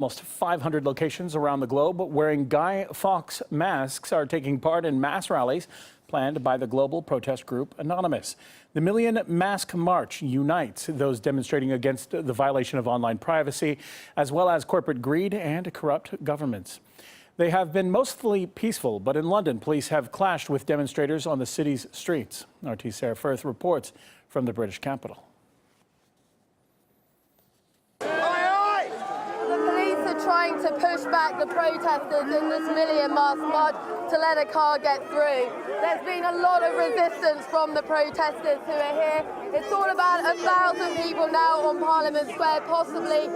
Almost 500 locations around the globe wearing Guy Fawkes masks are taking part in mass rallies planned by the global protest group Anonymous. The Million Mask March unites those demonstrating against the violation of online privacy, as well as corporate greed and corrupt governments. They have been mostly peaceful, but in London, police have clashed with demonstrators on the city's streets. RT's Sarah Firth reports from the British capital. Trying to push back the protesters in this Million Mask March to let a car get through. There's been a lot of resistance from the protesters who are here. It's all about 1,000 people now on Parliament Square, possibly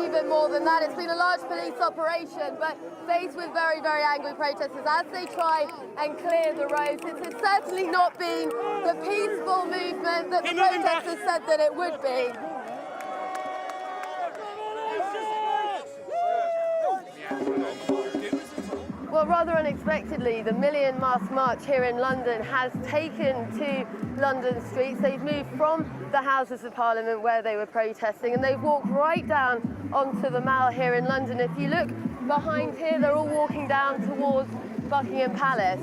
even more than that. It's been a large police operation, but faced with very, very angry protesters as they try and clear the roads. It's certainly not been the peaceful movement that the protesters said that it would be. Well, rather unexpectedly, the Million Mask March here in London has taken to London streets. They've moved from the Houses of Parliament where they were protesting, and they've walked right down onto the Mall here in London. If you look behind here, they're all walking down towards Buckingham Palace.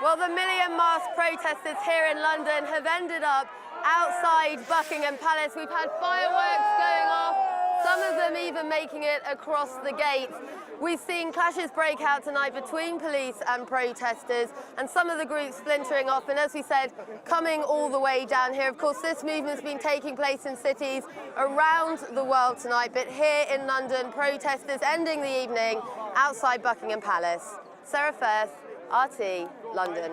Well, the Million Mask protesters here in London have ended up outside Buckingham Palace. We've had fireworks going off, some of them even making it across the gates. We've seen clashes break out tonight between police and protesters, and some of the groups splintering off, and as we said, coming all the way down here. Of course, this movement's been taking place in cities around the world tonight, but here in London, protesters ending the evening outside Buckingham Palace. Sarah Firth, RT, London.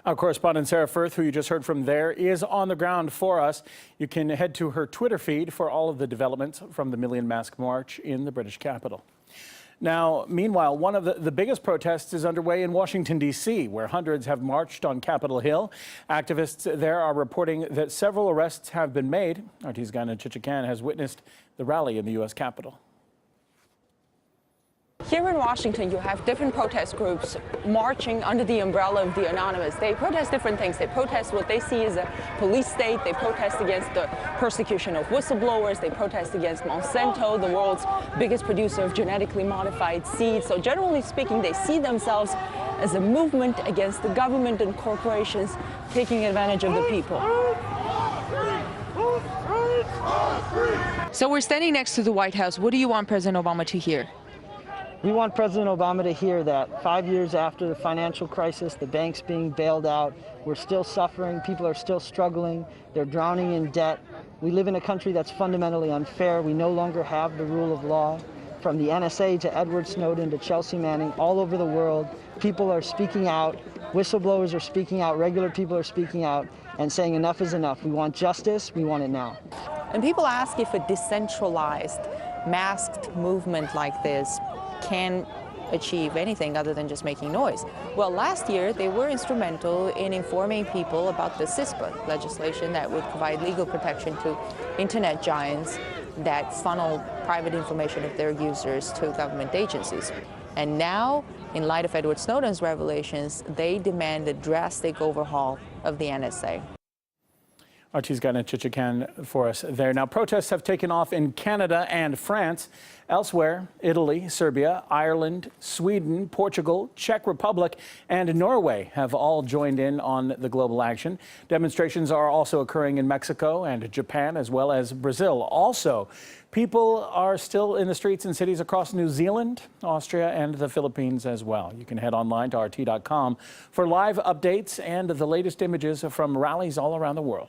Our correspondent Sarah Firth, who you just heard from there, is on the ground for us. You can head to her Twitter feed for all of the developments from the Million Mask March in the British capital. Now, meanwhile, one of the biggest protests is underway in Washington, D.C., where hundreds have marched on Capitol Hill. Activists there are reporting that several arrests have been made. RT's Gina Chichikan has witnessed the rally in the U.S. Capitol. Here in Washington, you have different protest groups marching under the umbrella of the Anonymous. They protest different things. They protest what they see as a police state. They protest against the persecution of whistleblowers. They protest against Monsanto, the world's biggest producer of genetically modified seeds. So generally speaking, they see themselves as a movement against the government and corporations taking advantage of the people. So we're standing next to the White House. What do you want President Obama to hear? We want President Obama to hear that 5 years after the financial crisis, the banks being bailed out, we're still suffering, people are still struggling, they're drowning in debt. We live in a country that's fundamentally unfair. We no longer have the rule of law. From the NSA to Edward Snowden to Chelsea Manning, all over the world, people are speaking out, whistleblowers are speaking out, regular people are speaking out and saying enough is enough. We want justice, we want it now. And people ask if a decentralized, masked movement like this can achieve anything other than just making noise. Well, last year they were instrumental in informing people about the CISPA legislation that would provide legal protection to internet giants that funnel private information of their users to government agencies. And now, in light of Edward Snowden's revelations, they demand a drastic overhaul of the NSA. RT's Gina Chichikan for us there. Now, protests have taken off in Canada and France. Elsewhere, Italy, Serbia, Ireland, Sweden, Portugal, Czech Republic, and Norway have all joined in on the global action. Demonstrations are also occurring in Mexico and Japan, as well as Brazil. Also, people are still in the streets in cities across New Zealand, Austria, and the Philippines as well. You can head online to RT.com for live updates and the latest images from rallies all around the world.